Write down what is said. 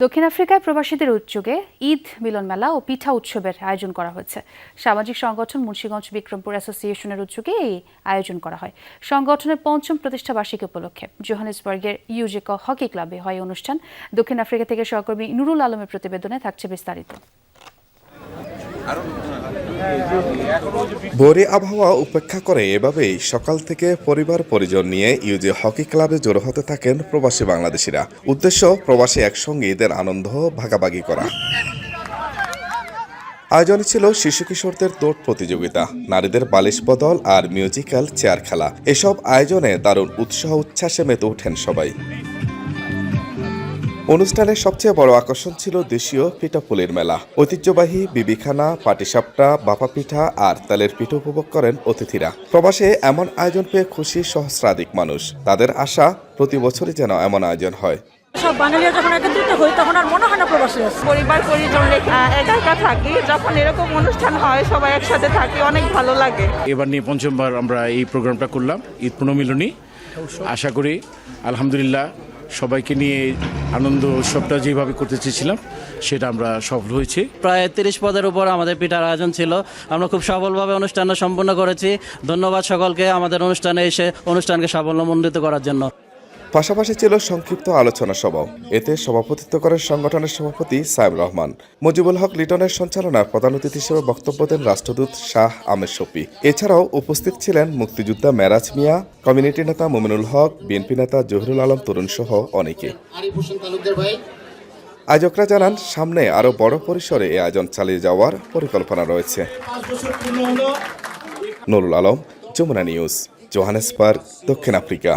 দক্ষিণ আফ্রিকায় প্রবাসীদের উদ্যোগে ঈদ মিলন মেলা ও পিঠা উৎসবের আয়োজন করা হয়েছে। সামাজিক সংগঠন মুন্সিগঞ্জ বিক্রমপুর অ্যাসোসিয়েশনের উদ্যোগে এই আয়োজন করা হয়। সংগঠনের ৫ম প্রতিষ্ঠা বার্ষিকী উপলক্ষে জোহানেসবার্গের ইউজেক হকি ক্লাবে হয় অনুষ্ঠান। দক্ষিণ আফ্রিকা থেকে সহকর্মী নুরুল আলমের প্রতিবেদনে থাকছে বিস্তারিত। ভোরে আবহাওয়া উপেক্ষা করে এভাবেই সকাল থেকে পরিবার পরিজন নিয়ে ইউজে হকি ক্লাবে জড়ো হতে থাকেন প্রবাসী বাংলাদেশিরা। উদ্দেশ্য প্রবাসী একসঙ্গে ঈদের আনন্দ ভাগাভাগি করা। আয়োজনে ছিল শিশু কিশোরদের দৌড় প্রতিযোগিতা, নারীদের বালিশ বদল আর মিউজিক্যাল চেয়ার খেলা। এসব আয়োজনে দারুণ উৎসাহ উচ্ছ্বাসে মেতে ওঠেন সবাই। অনুষ্ঠানের সবচেয়ে বড় আকর্ষণ ছিল দেশীয় পিঠাপুলির মেলা। ঐতিহ্যবাহী বিবিখানা, পাটিসাপটা, বাপা পিঠা আর তালের পিঠা উপভোগ করেন অতিথিরা। প্রবাসে এমন আয়োজন পেয়ে খুশি সহস্রাধিক মানুষ। তাদের আশা প্রতি বছরই যেন এমন আয়োজন হয়। সব বাঙালিরা যখন একত্রিত হই তখন আর মনে হয় না প্রবাসী আছে। পরিবার পরিজন রেখে একা একা থাকি, যখন এরকম অনুষ্ঠান হয় সবাই একসাথে থাকি, অনেক ভালো লাগে। এবার নিয়ে পঞ্চমবার আমরা এই প্রোগ্রামটা করলাম, ঈদ পুনর্মিলনী। আশা করি আলহামদুলিল্লাহ সবাইকে নিয়ে আনন্দ উৎসবটা যেভাবে করতে চেয়েছিলাম সেটা আমরা সফল হয়েছি। প্রায় 30 পদের উপর আমাদের পিঠার আয়োজন ছিল। আমরা খুব সফলভাবে অনুষ্ঠানটা সম্পন্ন করেছি। ধন্যবাদ সকলকে আমাদের অনুষ্ঠানে এসে অনুষ্ঠানকে সাফল্যমণ্ডিত করার জন্য। পাশাপাশি ছিল সংক্ষিপ্ত আলোচনা সভাও। এতে সভাপতিত্ব করেন সংগঠনের সভাপতি সাইম রহমান। মুজিবুল হক লিটনের সঞ্চালনায় প্রধান অতিথি হিসেবে বক্তব্য দেন রাষ্ট্রদূত শাহ আমের শফি। এছাড়াও উপস্থিত ছিলেন মুক্তিযোদ্ধা মেরাজ মিয়া, কমিউনিটি নেতা মুমিনুল হক, বিএনপি নেতা জহিরুল আলম তরুণ সহ অনেকে। আয়োজকরা জানান সামনে আরও বড় পরিসরে এই আয়োজন চালিয়ে যাওয়ার পরিকল্পনা রয়েছে। নুরুল আলম, যমুনা নিউজ, জোহানেসবার্গ, দক্ষিণ আফ্রিকা।